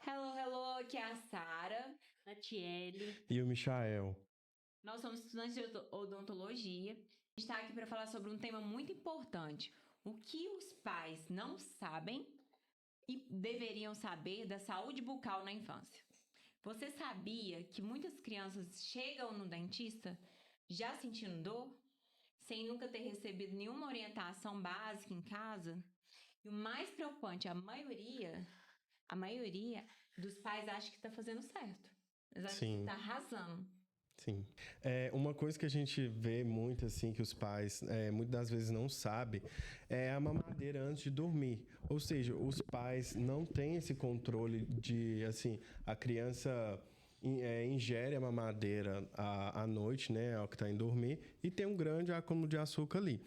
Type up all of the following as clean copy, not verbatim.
Hello, aqui é a Sara, Natiele. E o Michael. Nós somos estudantes de odontologia. A gente está aqui para falar sobre um tema muito importante. O que os pais não sabem e deveriam saber da saúde bucal na infância. Você sabia que muitas crianças chegam no dentista já sentindo dor, sem nunca ter recebido nenhuma orientação básica em casa? E o mais preocupante, a maioria dos pais acha que está fazendo certo. Eles acham que está arrasando. Sim. Uma coisa que a gente vê muito, assim, que os pais muitas das vezes não sabem, é a mamadeira antes de dormir. Ou seja, os pais não têm esse controle de, assim, a criança ingere a mamadeira à noite, né, ao que está em dormir, e tem um grande acúmulo de açúcar ali.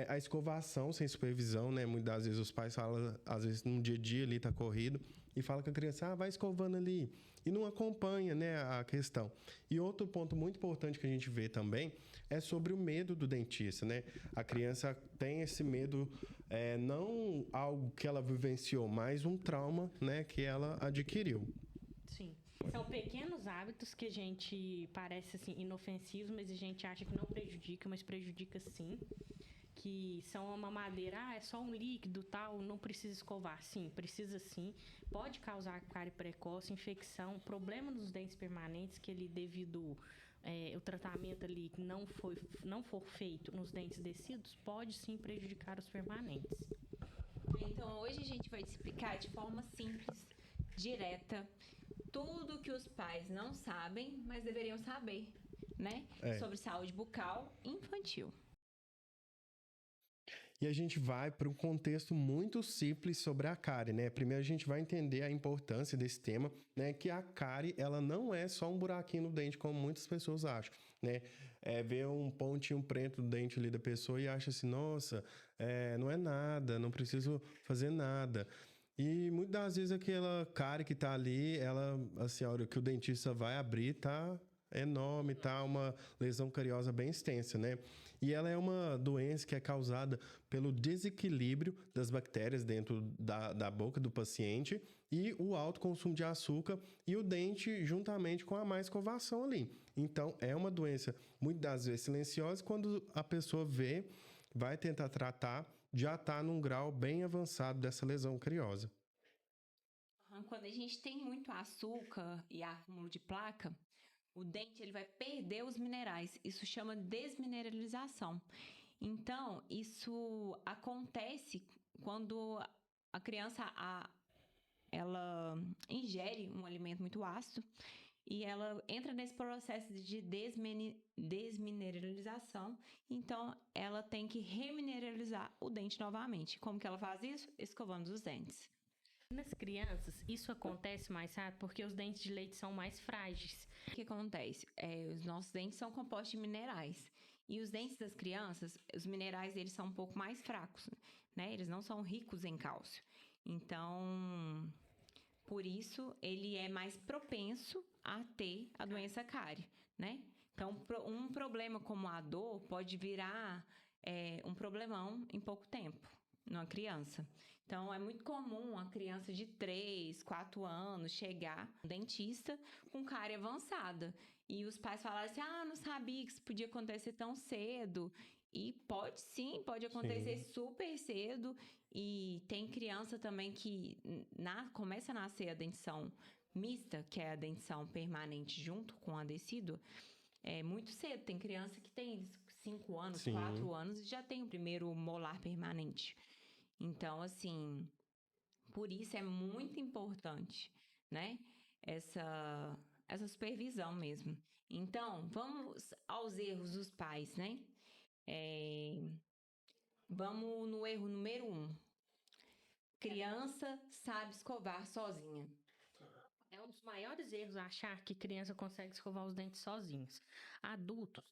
A escovação sem supervisão, né, muitas das vezes os pais falam, às vezes no dia a dia ali está corrido, e fala com a criança, vai escovando ali, e não acompanha, né, a questão. E outro ponto muito importante que a gente vê também é sobre o medo do dentista, né? A criança tem esse medo, não algo que ela vivenciou, mas um trauma, né, que ela adquiriu. Sim. São pequenos hábitos que a gente parece assim inofensivos, mas a gente acha que não prejudica, mas prejudica sim. Que são uma mamadeira, é só um líquido, tal, não precisa escovar. Sim, precisa sim. Pode causar cárie precoce, infecção, problema nos dentes permanentes, que ele devido o tratamento ali não for feito nos dentes descidos, pode sim prejudicar os permanentes. Então, hoje a gente vai te explicar de forma simples, direta, tudo que os pais não sabem, mas deveriam saber, né? Sobre saúde bucal infantil. E a gente vai para um contexto muito simples sobre a cárie, né? Primeiro a gente vai entender a importância desse tema, né? Que a cárie, ela não é só um buraquinho no dente, como muitas pessoas acham, né? Ver um pontinho preto no dente ali da pessoa e acha assim, nossa, não é nada, não preciso fazer nada. E muitas das vezes aquela cárie que tá ali, ela, assim, a hora que o dentista vai abrir, tá enorme, tá uma lesão cariosa bem extensa, né? E ela é uma doença que é causada pelo desequilíbrio das bactérias dentro da boca do paciente e o alto consumo de açúcar e o dente juntamente com a má escovação ali. Então, é uma doença muitas das vezes silenciosa. Quando a pessoa vê, vai tentar tratar, já está num grau bem avançado dessa lesão cariosa. Quando a gente tem muito açúcar e acúmulo de placa, o dente ele vai perder os minerais. Isso chama desmineralização. Então, isso acontece quando a criança ela ingere um alimento muito ácido e ela entra nesse processo de desmineralização. Então, ela tem que remineralizar o dente novamente. Como que ela faz isso? Escovando os dentes. Nas crianças, isso acontece mais rápido porque os dentes de leite são mais frágeis. O que acontece? Os nossos dentes são compostos de minerais. E os dentes das crianças, os minerais deles são um pouco mais fracos, né? Eles não são ricos em cálcio. Então, por isso, ele é mais propenso a ter a doença cárie, né? Então, um problema como a dor pode virar um problemão em pouco tempo numa criança. Então, é muito comum a criança de 3, 4 anos chegar no dentista com cárie avançada. E os pais falarem assim, não sabia que isso podia acontecer tão cedo. E pode acontecer super cedo. E tem criança também que começa a nascer a dentição mista, que é a dentição permanente junto com a decídua, muito cedo. Tem criança que tem 5 anos, 4 anos e já tem o primeiro molar permanente. Então, assim, por isso é muito importante, né? Essa supervisão mesmo. Então, vamos aos erros dos pais, né? Vamos no erro número 1. Criança sabe escovar sozinha. É um dos maiores erros achar que criança consegue escovar os dentes sozinhos. Adultos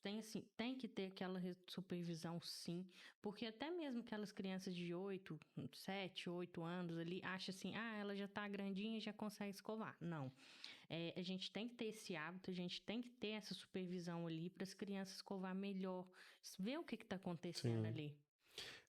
tem que ter aquela supervisão sim, porque até mesmo aquelas crianças de 7, 8 anos ali, acham assim, ela já tá grandinha e já consegue escovar. Não. A gente tem que ter esse hábito, a gente tem que ter essa supervisão ali para as crianças escovar melhor, ver o que tá acontecendo ali.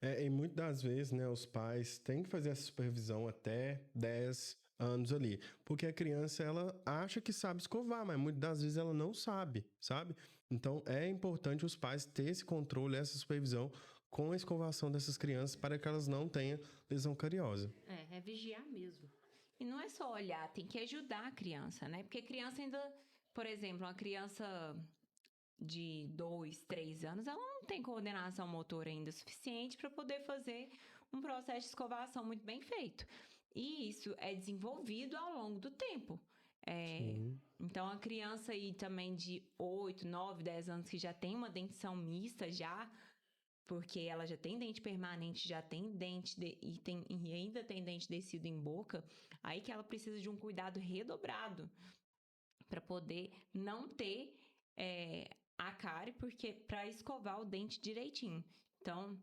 E muitas das vezes, né, os pais têm que fazer essa supervisão até 10 anos ali, porque a criança, ela acha que sabe escovar, mas muitas das vezes ela não sabe, sabe? Então, é importante os pais ter esse controle, essa supervisão com a escovação dessas crianças para que elas não tenham lesão cariosa. É vigiar mesmo. E não é só olhar, tem que ajudar a criança, né? Porque a criança ainda, por exemplo, uma criança de 2, 3 anos, ela não tem coordenação motora ainda suficiente para poder fazer um processo de escovação muito bem feito. E isso é desenvolvido ao longo do tempo. Então, a criança aí também de 8, 9, 10 anos que já tem uma dentição mista já, porque ela já tem dente permanente, já tem dente e ainda tem dente descido em boca, aí que ela precisa de um cuidado redobrado para poder não ter a cárie, porque para escovar o dente direitinho. Então,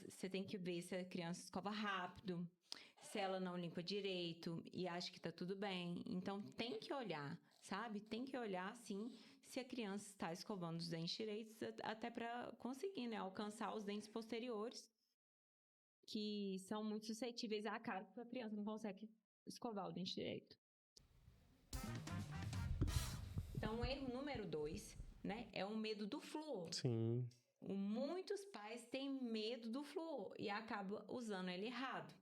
você tem que ver se a criança escova rápido, se ela não limpa direito e acha que tá tudo bem. Então, tem que olhar, sabe? Tem que olhar, sim, se a criança está escovando os dentes direitos, até para conseguir, né, alcançar os dentes posteriores, que são muito suscetíveis à cárie, porque a criança não consegue escovar o dente direito. Então, o erro número 2, né, é o medo do flúor. Sim. Muitos pais têm medo do flúor e acabam usando ele errado.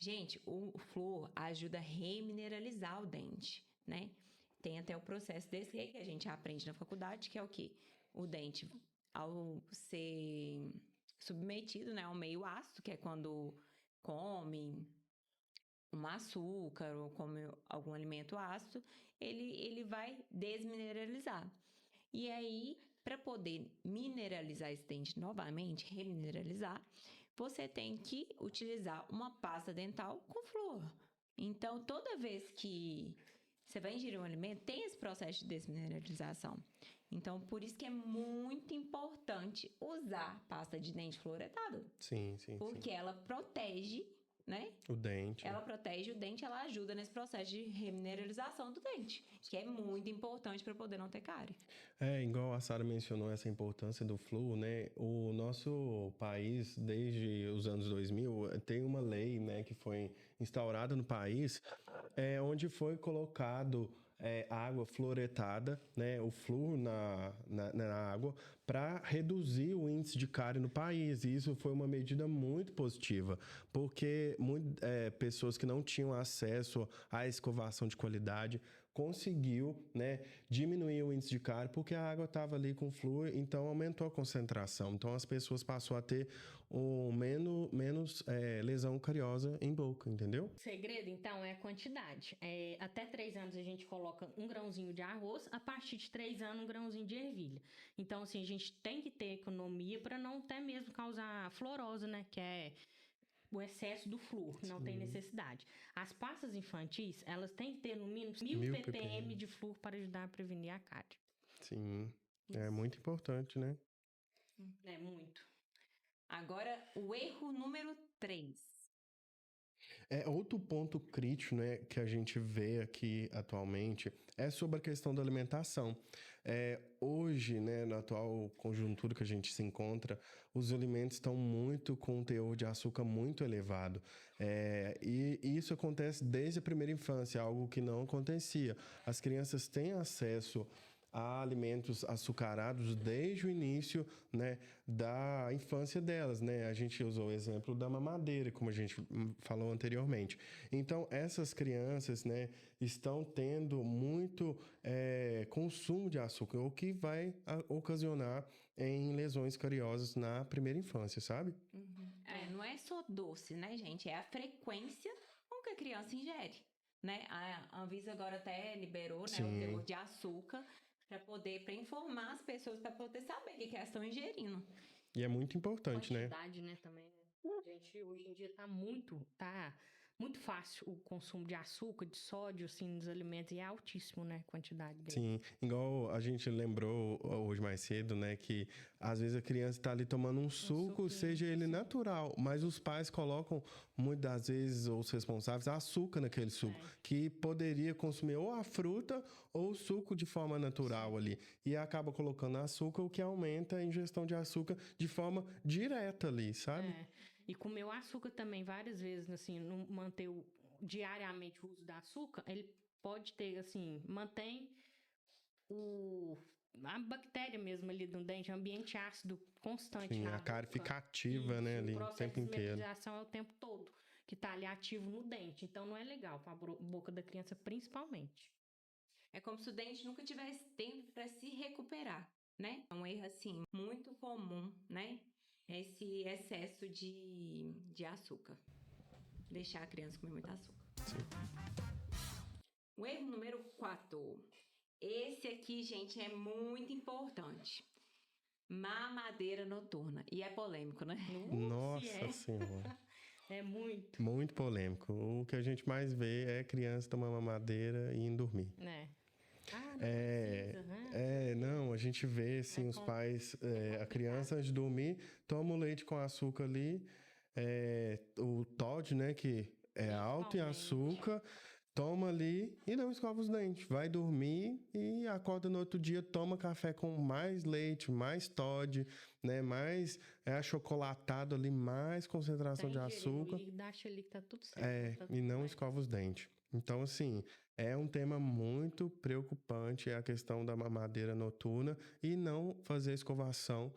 Gente, o flúor ajuda a remineralizar o dente, né? Tem até o processo desse que a gente aprende na faculdade, que é o quê? O dente, ao ser submetido, né, ao meio ácido, que é quando come um açúcar ou come algum alimento ácido, ele vai desmineralizar. E aí, para poder mineralizar esse dente novamente, remineralizar, você tem que utilizar uma pasta dental com flúor. Então, toda vez que você vai ingerir um alimento, tem esse processo de desmineralização. Então, por isso que é muito importante usar pasta de dente fluoretada. Sim. Porque ela protege, né? O dente. Ela protege o dente, ela ajuda nesse processo de remineralização do dente, que é muito importante para poder não ter cárie. Igual a Sara mencionou essa importância do flúor, né? O nosso país, desde os anos 2000, tem uma lei, né, que foi instaurada no país, onde foi colocado água fluoretada, né, o flúor na água, para reduzir o índice de cárie no país. E isso foi uma medida muito positiva, porque pessoas que não tinham acesso à escovação de qualidade conseguiu, né, diminuir o índice de cárie, porque a água estava ali com flúor, então aumentou a concentração. Então as pessoas passou a ter menos lesão cariosa em boca, entendeu? O segredo, então, é a quantidade. Até 3 anos a gente coloca um grãozinho de arroz, a partir de 3 anos um grãozinho de ervilha. Então, assim, a gente tem que ter economia para não até mesmo causar fluorose, né, que é o excesso do flúor, não tem necessidade. As pastas infantis, elas têm que ter no mínimo 1000 ppm de flúor para ajudar a prevenir a cárie. Sim, é muito importante, né? É muito. Agora, o erro número 3. Outro ponto crítico, né, que a gente vê aqui atualmente é sobre a questão da alimentação. Hoje, né, na atual conjuntura que a gente se encontra, os alimentos estão muito com um teor de açúcar muito elevado. E isso acontece desde a primeira infância, algo que não acontecia. As crianças têm acesso a alimentos açucarados desde o início, né, da infância delas, né? A gente usou o exemplo da mamadeira, como a gente falou anteriormente. Então, essas crianças, né, estão tendo muito consumo de açúcar, o que vai ocasionar em lesões cariosas na primeira infância, sabe? Não é só doce, né, gente? É a frequência com que a criança ingere, né? A Anvisa agora até liberou, né, o teor de açúcar para informar as pessoas, para poder saber o que elas estão ingerindo. E é muito importante, né? Quantidade, né, também, né? A gente hoje em dia tá muito fácil o consumo de açúcar, de sódio, assim, nos alimentos, e é altíssimo, né, a quantidade dele. Sim, igual a gente lembrou hoje mais cedo, né, que às vezes a criança está ali tomando um suco, suquinho, seja ele sim. natural, mas os pais colocam, muitas das vezes, os responsáveis, açúcar naquele suco, que poderia consumir ou a fruta ou o suco de forma natural ali, e acaba colocando açúcar, o que aumenta a ingestão de açúcar de forma direta ali, sabe? E comer o açúcar também várias vezes, assim, não manter diariamente o uso do açúcar, ele pode ter, assim, mantém a bactéria mesmo ali no dente, um ambiente ácido constante Sim, na a cárie boca. fica ativa, né, ali, O o processo tempo de inteiro. mineralização é o tempo todo, que tá ali ativo no dente. Então, não é legal para a boca da criança, principalmente. É como se o dente nunca tivesse tempo para se recuperar, né? É um erro, assim, muito comum, né? Esse excesso de açúcar. Deixar a criança comer muito açúcar. Sim. O erro número 4. Esse aqui, gente, é muito importante. Mamadeira noturna. E é polêmico, né? Nossa Senhora. É muito. Muito polêmico. O que a gente mais vê é criança tomando mamadeira e indo dormir. Ah, não precisa, né? Não, a gente vê, assim, os pais, a criança antes de dormir, toma o leite com açúcar ali, o Todd, né, que é alto em açúcar, toma ali e não escova os dentes. Vai dormir e acorda no outro dia, toma café com mais leite, mais Todd, né, mais achocolatado ali, mais concentração de açúcar. E acha ali que tá tudo certo. Tá tudo E não bem. escova os dentes. Então, assim, é um tema muito preocupante a questão da mamadeira noturna e não fazer escovação,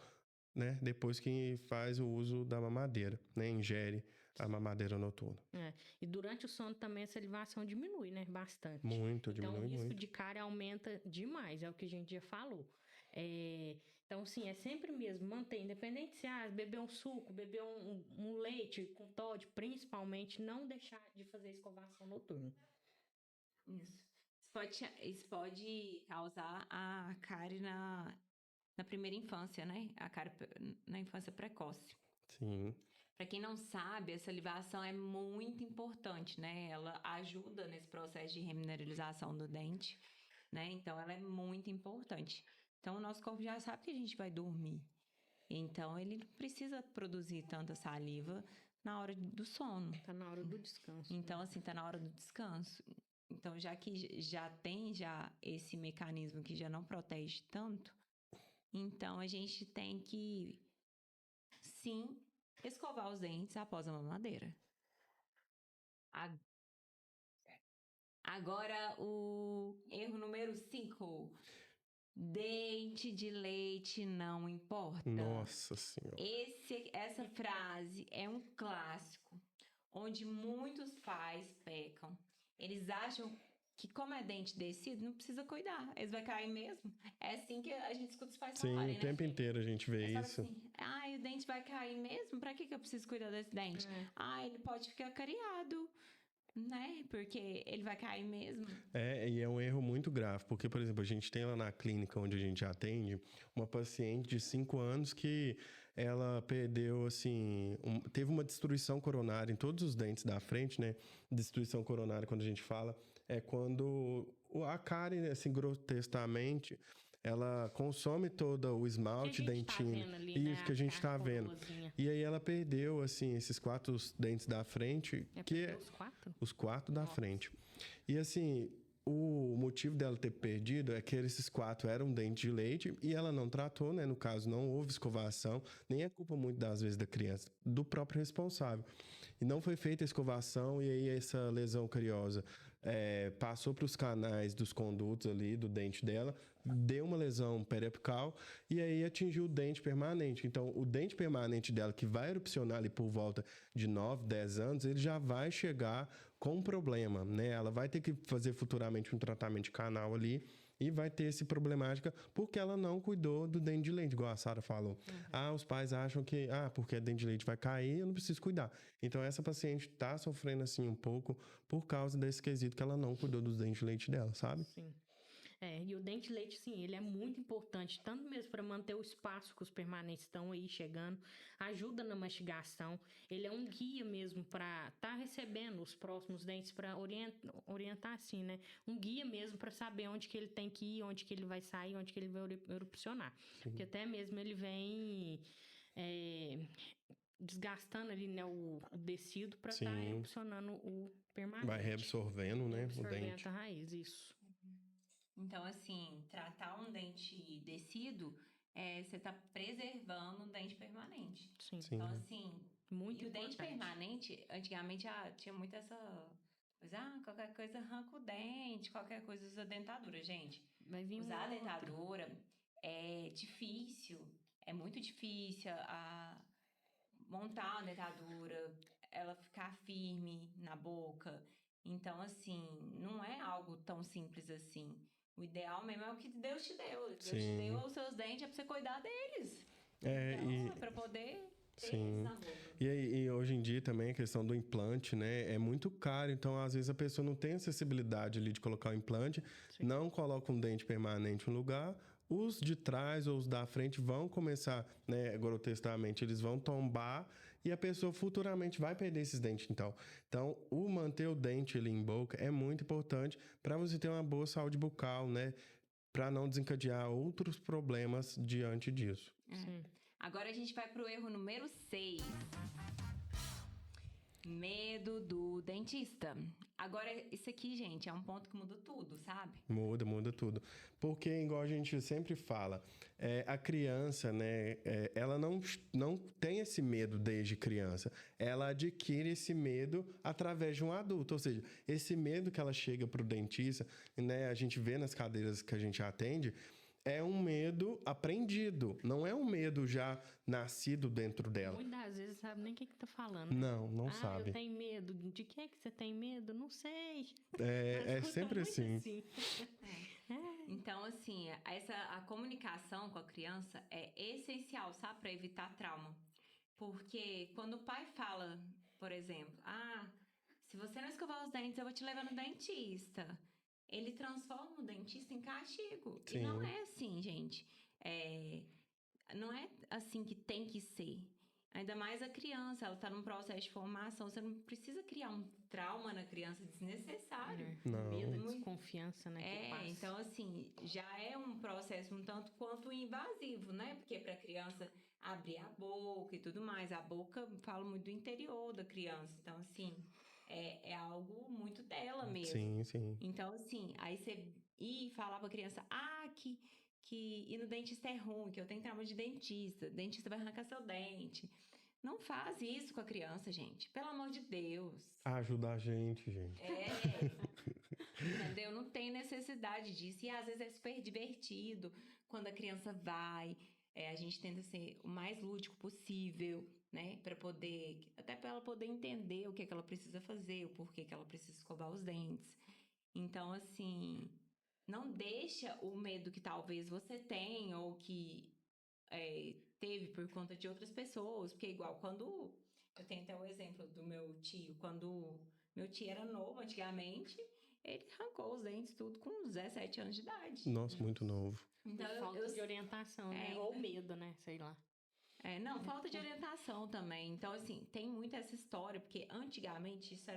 né, depois que faz o uso da mamadeira, né, ingere a mamadeira noturna. E durante o sono também a salivação diminui, né? Bastante. Muito, Então, diminui o risco muito. de cárie aumenta demais, é o que a gente já falou. Então, sim, é sempre mesmo manter, independente se beber um suco, beber um leite com Todd, principalmente, não deixar de fazer escovação noturna. Isso pode causar a cárie na primeira infância, né? A cárie na infância precoce. Sim. Para quem não sabe, a salivação é muito importante, né? Ela ajuda nesse processo de remineralização do dente, né? Então, ela é muito importante. Então, o nosso corpo já sabe que a gente vai dormir. Então, ele não precisa produzir tanta saliva na hora do sono. Tá na hora do descanso. Então, assim, tá na hora do descanso. Então, já que já tem esse mecanismo que já não protege tanto, então a gente tem que, sim, escovar os dentes após a mamadeira. Agora, o erro número 5. Dente de leite não importa. Nossa Senhora. Essa frase é um clássico, onde muitos pais pecam. Eles acham que, como é dente descido, não precisa cuidar. Eles vão cair mesmo. É assim que a gente escuta os pais falarem, Sim, o tempo inteiro a gente vê isso. Assim, o dente vai cair mesmo? Pra que eu preciso cuidar desse dente? Ele pode ficar cariado, né? Porque ele vai cair mesmo. E é um erro muito grave, porque, por exemplo, a gente tem lá na clínica onde a gente atende uma paciente de 5 anos que ela perdeu, assim, teve uma destruição coronária em todos os dentes da frente, né? Destruição coronária, quando a gente fala, é quando a cárie, assim, grotescamente, ela consome todo o esmalte dentina. Isso que a gente tá vendo. E aí ela perdeu, assim, esses 4 dentes da frente. Os 4? Os 4 da frente. E assim, o motivo dela ter perdido é que esses 4 eram dentes de leite e ela não tratou, né? No caso, não houve escovação. Nem é culpa muito das vezes da criança, do próprio responsável. E não foi feita a escovação e aí essa lesão cariosa passou para os canais dos condutos ali do dente dela, deu uma lesão periapical e aí atingiu o dente permanente. Então, o dente permanente dela, que vai erupcionar ali por volta de 9, 10 anos, ele já vai chegar com um problema, né? Ela vai ter que fazer futuramente um tratamento de canal ali e vai ter essa problemática porque ela não cuidou do dente de leite, igual a Sara falou. Os pais acham que, porque dente de leite vai cair, eu não preciso cuidar. Então, essa paciente tá sofrendo, assim, um pouco por causa desse quesito que ela não cuidou dos dentes de leite dela, sabe? Sim. E o dente leite, sim, ele é muito importante, tanto mesmo para manter o espaço que os permanentes estão aí chegando, ajuda na mastigação, ele é um guia mesmo para estar recebendo os próximos dentes, para orientar assim, né? Um guia mesmo para saber onde que ele tem que ir, onde que ele vai sair, onde que ele vai erupcionar. Sim. Porque até mesmo ele vem desgastando ali, né, o tecido para estar erupcionando o permanente. Vai reabsorvendo, né, o dente. A raiz, isso. Então, assim, tratar um dente descido, você tá preservando um dente permanente. Sim. Então, assim, muito e importante. o dente permanente, antigamente tinha muito essa coisa, qualquer coisa arranca o dente, qualquer coisa usa dentadura. Gente, vai vir usar a dentadura é difícil, é muito difícil montar uma dentadura, ela ficar firme na boca. Então, assim, não é algo tão simples assim. O ideal mesmo é o que Deus te deu. Deus te deu os seus dentes, é pra você cuidar deles. É pra poder ter eles na boca. E hoje em dia também a questão do implante, né? É muito caro, então às vezes a pessoa não tem acessibilidade ali de colocar o implante, não coloca um dente permanente no lugar. Os de trás ou os da frente vão começar, né, grotescamente, eles vão tombar e a pessoa futuramente vai perder esses dentes. Então o manter o dente ali em boca é muito importante para você ter uma boa saúde bucal, né? Para não desencadear outros problemas diante disso. Agora a gente vai pro erro número 6. Medo do dentista. Agora, isso aqui, gente, é um ponto que muda tudo, sabe? Muda tudo. Porque, igual a gente sempre fala, a criança, né, ela não tem esse medo desde criança. Ela adquire esse medo através de um adulto. Ou seja, esse medo que ela chega pro dentista, né, a gente vê nas cadeiras que a gente atende, é um medo aprendido, não é um medo já nascido dentro dela. Muitas vezes sabe nem o que tá falando. Né? Não sabe. Eu tenho medo. De que você tem medo? Não sei. É sempre assim. Então, assim, a comunicação com a criança é essencial, sabe? Para evitar trauma. Porque quando o pai fala, por exemplo, se você não escovar os dentes, eu vou te levar no dentista. Ele transforma o dentista em castigo. Sim. E não é assim, gente. Não é assim que tem que ser. Ainda mais a criança, ela tá num processo de formação. Você não precisa criar um trauma na criança desnecessário. Não. Medo, desconfiança, né? Que passa. Então, assim, já é um processo um tanto quanto invasivo, né? Porque pra criança abrir a boca e tudo mais. A boca fala muito do interior da criança. Então, assim, é algo muito dela mesmo. Sim. Então, assim, aí você ir falar pra criança, que ir no dentista é ruim, que eu tenho trauma de dentista, o dentista vai arrancar seu dente. Não faz isso com a criança, gente. Pelo amor de Deus. Ajuda a gente, gente. Entendeu? Não tem necessidade disso. E às vezes é super divertido quando a criança vai. A gente tenta ser o mais lúdico possível, né? Até para ela poder entender o que ela precisa fazer, o porquê que ela precisa escovar os dentes. Então, assim, não deixa o medo que talvez você tenha ou que teve por conta de outras pessoas. Porque igual quando... Eu tenho até o exemplo do meu tio. Quando meu tio era novo, antigamente, ele arrancou os dentes tudo com 17 anos de idade. Nossa, muito novo. Então, falta de orientação, né? Ou medo, né? Sei lá. Falta de orientação também. Então, assim, tem muito essa história, porque antigamente isso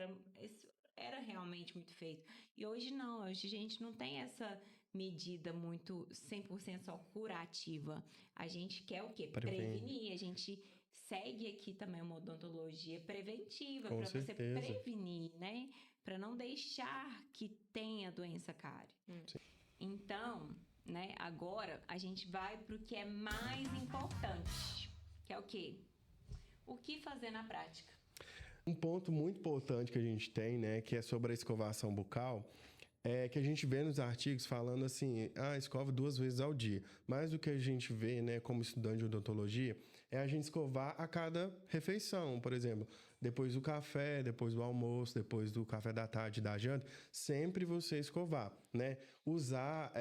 era realmente muito feito. E hoje não, hoje a gente não tem essa medida muito 100% só curativa. A gente quer o quê? Prevenir. A gente segue aqui também uma odontologia preventiva para você prevenir, né? Para não deixar que tenha doença cárie. Então, né, agora a gente vai pro que é mais importante, que é o quê? O que fazer na prática? Um ponto muito importante que a gente tem, né, que é sobre a escovação bucal, é que a gente vê nos artigos falando assim, escova 2 vezes ao dia. Mas o que a gente vê, né, como estudante de odontologia, é a gente escovar a cada refeição, por exemplo, depois do café, depois do almoço, depois do café da tarde, da janta, sempre você escovar, né? Usar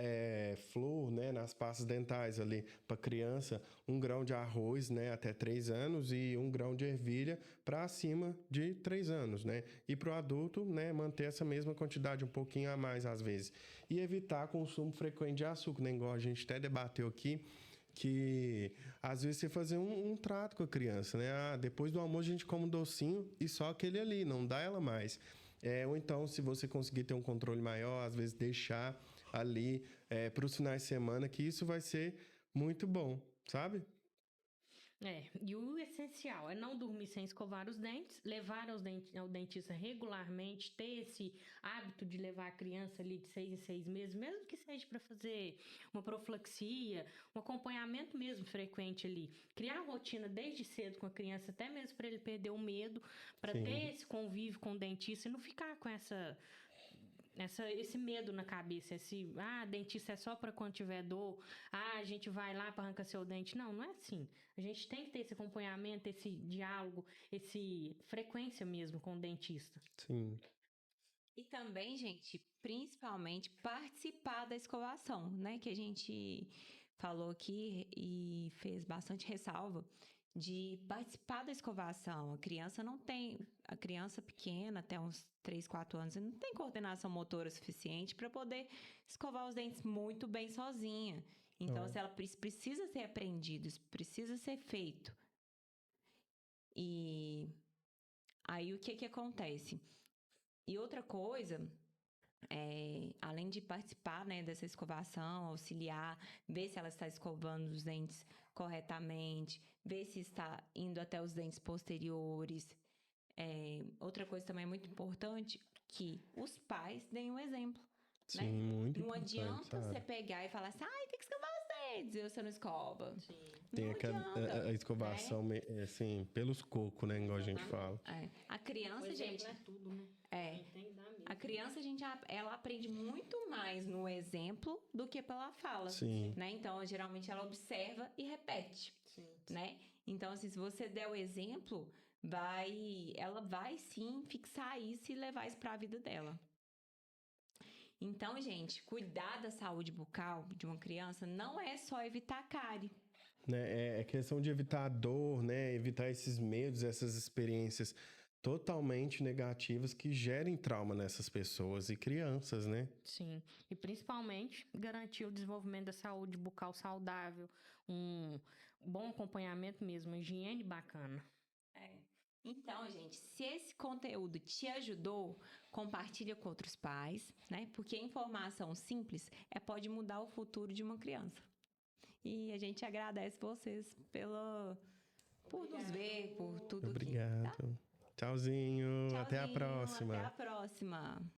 flúor, né, nas pastas dentais ali para criança, 1 grão de arroz, né, até 3 anos e 1 grão de ervilha para acima de 3 anos, né? E para o adulto, né, manter essa mesma quantidade, um pouquinho a mais às vezes. E evitar consumo frequente de açúcar, né? Igual a gente até debateu aqui, que às vezes você fazer um trato com a criança, né? Depois do almoço a gente come um docinho e só aquele ali, não dá ela mais. Ou então, se você conseguir ter um controle maior, às vezes deixar ali para os finais de semana, que isso vai ser muito bom, sabe? E o essencial é não dormir sem escovar os dentes, levar ao dentista regularmente, ter esse hábito de levar a criança ali de 6 em 6 meses, mesmo que seja para fazer uma profilaxia, um acompanhamento mesmo frequente ali. Criar rotina desde cedo com a criança, até mesmo para ele perder o medo, para ter esse convívio com o dentista e não ficar com esse medo na cabeça, dentista é só para quando tiver dor, a gente vai lá para arrancar seu dente. Não é assim. A gente tem que ter esse acompanhamento, esse diálogo, essa frequência mesmo com o dentista. Sim. E também, gente, principalmente participar da escovação, né? Que a gente falou aqui e fez bastante ressalva de participar da escovação. A criança pequena, até uns 3, 4 anos, não tem coordenação motora suficiente para poder escovar os dentes muito bem sozinha. Então, se ela precisa ser aprendido, isso precisa ser feito. E aí, o que acontece? E outra coisa, além de participar, né, dessa escovação, auxiliar, ver se ela está escovando os dentes corretamente, ver se está indo até os dentes posteriores. Outra coisa também muito importante, que os pais deem um exemplo. Sim, né? muito Não importante, adianta sabe? você pegar e falar assim, tem que escovar os dentes, e você não escova. Sim. Tem Não adianta, a escovação, assim, pelos cocos, né? Igual a gente fala. A criança, O gente... exemplo é tudo, né? Tem que dar mesmo. A criança, ela aprende muito mais no exemplo do que pela fala. Sim. Né? Então, geralmente, ela observa e repete. Sim. Né? Então, assim, se você der o exemplo, ela vai, sim, fixar isso e levar isso para a vida dela. Então, gente, cuidar da saúde bucal de uma criança não é só evitar cárie. Né? É questão de evitar a dor, né? Evitar esses medos, essas experiências totalmente negativas que gerem trauma nessas pessoas e crianças, né? Sim, e principalmente garantir o desenvolvimento da saúde bucal saudável, um bom acompanhamento mesmo, uma higiene bacana. Então, gente, se esse conteúdo te ajudou, compartilha com outros pais, né? Porque informação simples pode mudar o futuro de uma criança. E a gente agradece vocês por nos ver, por tudo. Obrigado. Aqui, tá? Tchauzinho, até a próxima. Até a próxima.